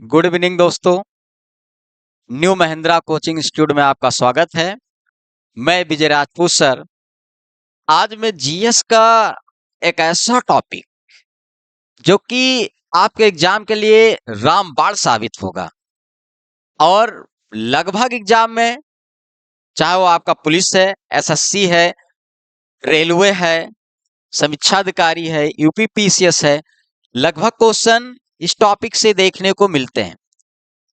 Good evening दोस्तों। New Mahindra coaching institute में आपका स्वागत है। मैं विजय राजपूत सर। आज मैं जीएस का एक ऐसा टॉपिक जो कि आपके एग्जाम के लिए रामबाण साबित होगा और लगभग एग्जाम में, चाहे वो आपका पुलिस है, एसएससी है, रेलवे है, समीक्षा अधिकारी है, यूपीपीसीएस है, लगभग क्वेश्चन इस टॉपिक से देखने को मिलते हैं।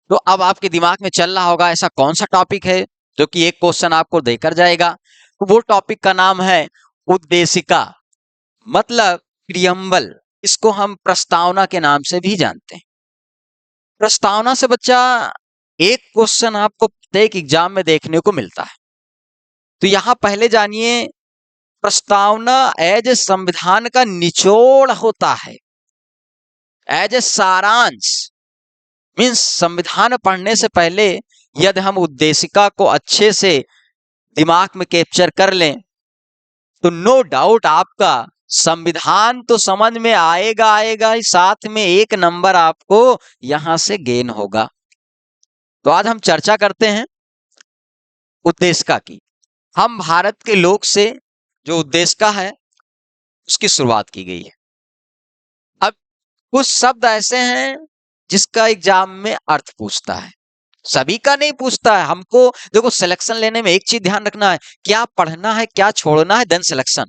तो अब आपके दिमाग में चल रहा होगा ऐसा कौन सा टॉपिक है जो कि एक क्वेश्चन आपको देकर जाएगा। तो वो टॉपिक का नाम है उद्देशिका, मतलब प्रियम्बल। इसको हम प्रस्तावना के नाम से भी जानते हैं। प्रस्तावना से बच्चा एक क्वेश्चन आपको प्रत्येक एग्जाम में देखने को मिलता है। तो यहां पहले जानिए, प्रस्तावना एज ए संविधान का निचोड़ होता है, एज ए सारांश। मीन्स संविधान पढ़ने से पहले यदि हम उद्देशिका को अच्छे से दिमाग में कैप्चर कर लें तो नो डाउट आपका संविधान तो समझ में आएगा ही, साथ में एक नंबर आपको यहां से गेन होगा। तो आज हम चर्चा करते हैं उद्देशिका की। हम भारत के लोक से जो उद्देशिका है उसकी शुरुआत की गई है। अब कुछ शब्द ऐसे हैं जिसका एग्जाम में अर्थ पूछता है, सभी का नहीं पूछता है। हमको देखो, सिलेक्शन लेने में एक चीज ध्यान रखना है, क्या पढ़ना है क्या छोड़ना है, देन सिलेक्शन।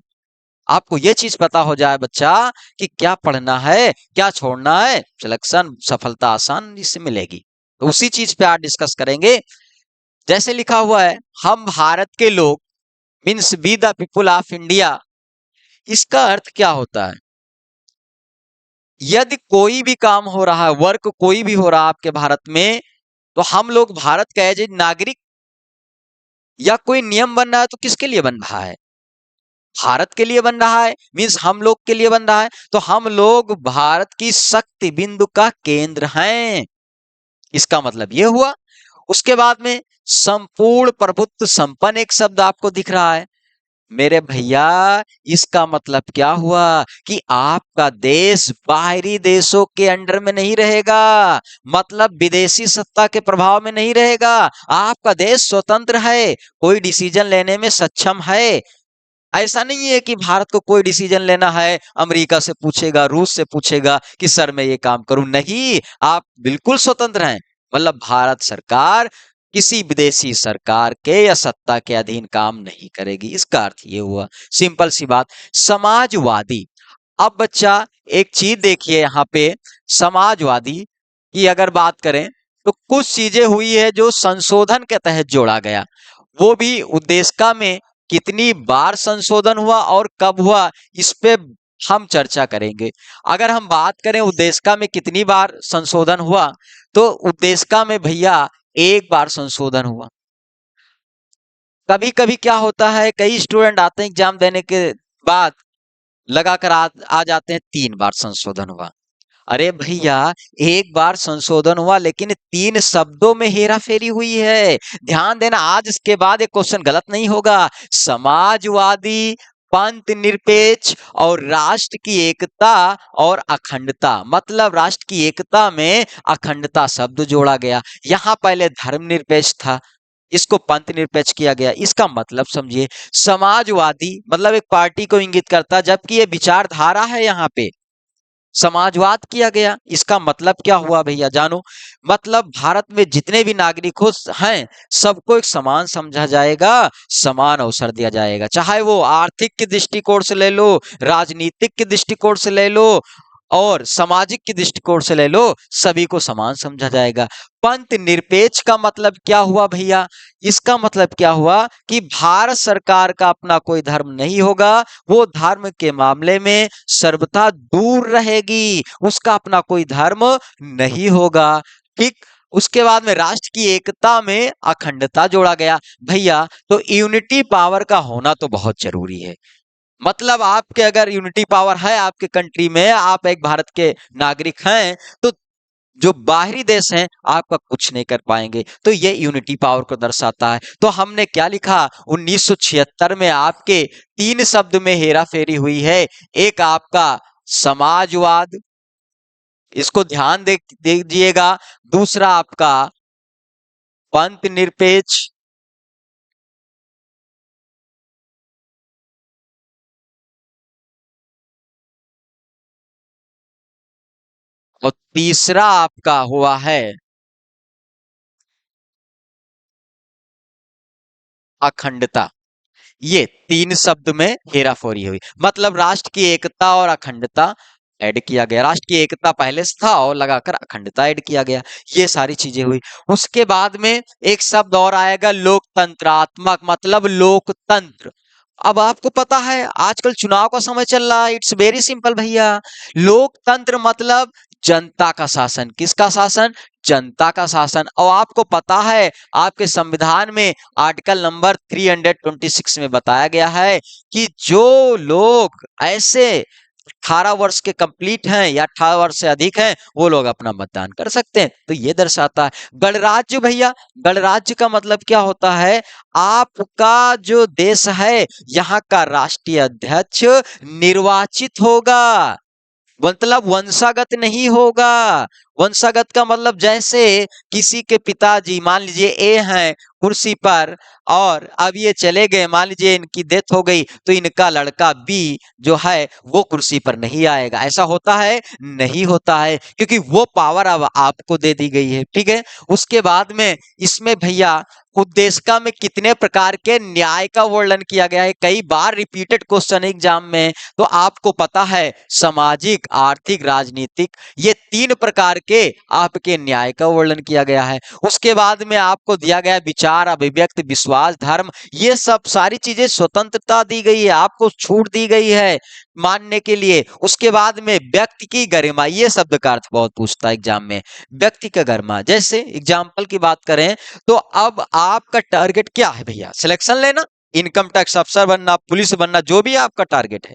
आपको ये चीज पता हो जाए बच्चा कि क्या पढ़ना है क्या छोड़ना है, सिलेक्शन सफलता आसान इससे मिलेगी। तो उसी चीज पे आज डिस्कस करेंगे। जैसे लिखा हुआ है, हम भारत के लोग, means we the people of India. इसका अर्थ क्या होता है? यदि कोई भी काम हो रहा है, वर्क कोई भी हो रहा है आपके भारत में, तो हम लोग भारत का एज ए नागरिक या कोई नियम बन रहा है तो किसके लिए बन रहा है? भारत के लिए बन रहा है, मीन्स हम लोग के लिए बन रहा है। तो हम लोग भारत की शक्ति बिंदु का केंद्र हैं, इसका मतलब ये हुआ। उसके बाद में संपूर्ण प्रभुत्व संपन्न एक शब्द आपको दिख रहा है मेरे भैया। इसका मतलब क्या हुआ कि आपका देश बाहरी देशों के अंडर में नहीं रहेगा, मतलब विदेशी सत्ता के प्रभाव में नहीं रहेगा। आपका देश स्वतंत्र है, कोई डिसीजन लेने में सक्षम है। ऐसा नहीं है कि भारत को कोई डिसीजन लेना है अमेरिका से पूछेगा, रूस से पूछेगा कि सर मैं ये काम करूं। नहीं, आप बिल्कुल स्वतंत्र हैं। मतलब भारत सरकार किसी विदेशी सरकार के या सत्ता के अधीन काम नहीं करेगी, इसका अर्थ ये हुआ। सिंपल सी बात। समाजवादी। अब बच्चा एक चीज देखिए यहाँ पे, समाजवादी की अगर बात करें तो कुछ चीजें हुई है जो संशोधन के तहत जोड़ा गया। वो भी उद्देशिका में कितनी बार संशोधन हुआ और कब हुआ, इस पे हम चर्चा करेंगे। अगर हम बात करें उद्देशिका में कितनी बार संशोधन हुआ, तो उद्देशिका में भैया एक बार संशोधन हुआ। कभी कभी क्या होता है, कई स्टूडेंट आते हैं एग्जाम देने के बाद लगाकर आ जाते हैं 3 बार संशोधन हुआ। अरे भैया, एक बार संशोधन हुआ लेकिन 3 शब्दों में हेरा फेरी हुई है। ध्यान देना, आज इसके बाद एक क्वेश्चन गलत नहीं होगा। समाजवादी, पंथ निरपेक्ष और राष्ट्र की एकता और अखंडता, मतलब राष्ट्र की एकता में अखंडता शब्द जोड़ा गया। यहां पहले धर्मनिरपेक्ष था, इसको पंथ निरपेक्ष किया गया। इसका मतलब समझिए, समाजवादी मतलब एक पार्टी को इंगित करता, जबकि ये विचारधारा है, यहाँ पे समाजवाद किया गया। इसका मतलब क्या हुआ भैया जानो, मतलब भारत में जितने भी नागरिक हैं सबको एक समान समझा जाएगा, समान अवसर दिया जाएगा। चाहे वो आर्थिक के दृष्टिकोण से ले लो, राजनीतिक के दृष्टिकोण से ले लो और सामाजिक के दृष्टिकोण से ले लो, सभी को समान समझा जाएगा। पंथ निरपेक्ष का मतलब क्या हुआ भैया? इसका मतलब क्या हुआ कि भारत सरकार का अपना कोई धर्म नहीं होगा, वो धर्म के मामले में सर्वथा दूर रहेगी, उसका अपना कोई धर्म नहीं होगा। ठीक। उसके बाद में राष्ट्र की एकता में अखंडता जोड़ा गया। भैया, तो यूनिटी पावर का होना तो बहुत जरूरी है। मतलब आपके अगर यूनिटी पावर है आपके कंट्री में, आप एक भारत के नागरिक हैं, तो जो बाहरी देश हैं आपका कुछ नहीं कर पाएंगे। तो ये यूनिटी पावर को दर्शाता है। तो हमने क्या लिखा, 1976 में आपके 3 शब्द में हेरा फेरी हुई है। एक आपका समाजवाद, इसको ध्यान दे दीजिएगा। दूसरा आपका पंथ निरपेक्ष, और तीसरा आपका हुआ है अखंडता। ये तीन शब्द में हेराफेरी हुई, मतलब राष्ट्र की एकता और अखंडता ऐड किया गया। राष्ट्र की एकता पहले से था और लगाकर अखंडता ऐड किया गया। ये सारी चीजें हुई। उसके बाद में एक शब्द और आएगा लोकतंत्रात्मक, मतलब लोकतंत्र। अब आपको पता है आजकल चुनाव का समय चल रहा है। इट्स वेरी सिंपल भैया। लोकतंत्र मतलब जनता का शासन। किसका शासन? जनता का शासन। और आपको पता है आपके संविधान में आर्टिकल नंबर 326 में बताया गया है कि जो लोग ऐसे 18 वर्ष के कंप्लीट हैं या 18 वर्ष से अधिक हैं, वो लोग अपना मतदान कर सकते हैं। तो ये दर्शाता है गणराज्य भैया। गणराज्य का मतलब क्या होता है? आपका जो देश है, यहाँ का राष्ट्रीय अध्यक्ष निर्वाचित होगा, मतलब वंशागत नहीं होगा। वंशागत का मतलब जैसे किसी के पिताजी मान लीजिए ए हैं कुर्सी पर, और अब ये चले गए, मान लीजिए इनकी डेथ हो गई, तो इनका लड़का बी जो है वो कुर्सी पर नहीं आएगा। ऐसा होता है? नहीं होता है, क्योंकि वो पावर अब आपको दे दी गई है। ठीक है। उसके बाद में इसमें भैया उद्देशिका में कितने प्रकार के न्याय का वर्णन किया गया है, कई बार रिपीटेड क्वेश्चन एग्जाम में। तो आपको पता है सामाजिक, आर्थिक, राजनीतिक, ये तीन प्रकार के आपके न्याय का वर्णन किया गया है। उसके बाद में आपको दिया गया विचार, अभिव्यक्ति, विश्वास, धर्म, ये सब सारी चीजें स्वतंत्रता दी गई है, आपको छूट दी गई है मानने के लिए। उसके बाद में व्यक्ति की गरिमा, ये शब्द का अर्थ बहुत पूछता है एग्जाम में। व्यक्ति का गरिमा, जैसे एग्जाम्पल की बात करें तो अब आपका टारगेट क्या है भैया? सिलेक्शन लेना, इनकम टैक्स अफसर बनना, पुलिस बनना, जो भी आपका टारगेट है।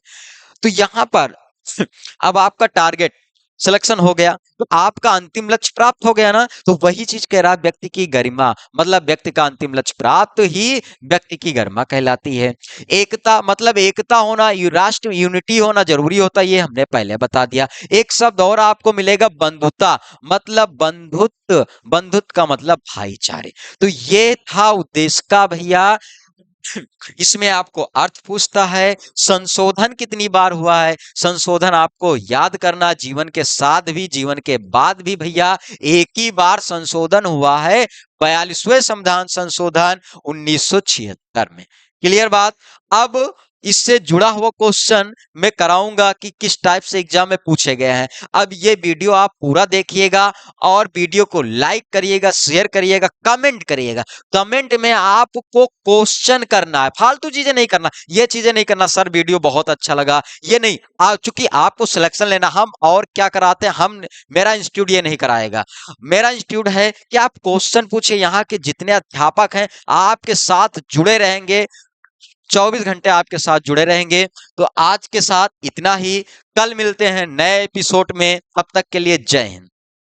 तो यहां पर अब आपका टारगेट सिलेक्शन हो गया, तो आपका अंतिम लक्ष्य प्राप्त हो गया ना। तो वही चीज कह रहा है व्यक्ति की गरिमा, मतलब व्यक्ति का अंतिम लक्ष्य प्राप्त ही व्यक्ति की गरिमा कहलाती है। एकता मतलब एकता होना, राष्ट्र यूनिटी होना जरूरी होता है, ये हमने पहले बता दिया। एक शब्द और आपको मिलेगा बंधुता, मतलब बंधुत्व। बंधुत्व का मतलब भाईचारे। तो ये था उद्देश्य का भैया। इसमें आपको अर्थ पूछता है, संशोधन कितनी बार हुआ है? संशोधन आपको याद करना, जीवन के साथ भी जीवन के बाद भी भैया एक ही बार संशोधन हुआ है, 42वें संविधान संशोधन 1976 में। क्लियर बात? अब इससे जुड़ा हुआ क्वेश्चन मैं कराऊंगा कि किस टाइप से एग्जाम में पूछे गए हैं। अब ये वीडियो आप पूरा देखिएगा और वीडियो को लाइक करिएगा, शेयर करिएगा, कमेंट करिएगा। कमेंट में आपको क्वेश्चन करना है, फालतू चीजें नहीं करना। ये चीजें नहीं करना सर वीडियो बहुत अच्छा लगा, ये नहीं। चूंकि आपको सिलेक्शन लेना, हम और क्या कराते हैं, हम मेरा इंस्टीट्यूट ये नहीं कराएगा। मेरा इंस्टीट्यूट है कि आप क्वेश्चन पूछिए, यहाँ के जितने अध्यापक हैं आपके साथ जुड़े रहेंगे, 24 घंटे आपके साथ जुड़े रहेंगे। तो आज के साथ इतना ही, कल मिलते हैं नए एपिसोड में, तब तक के लिए जय हिंद।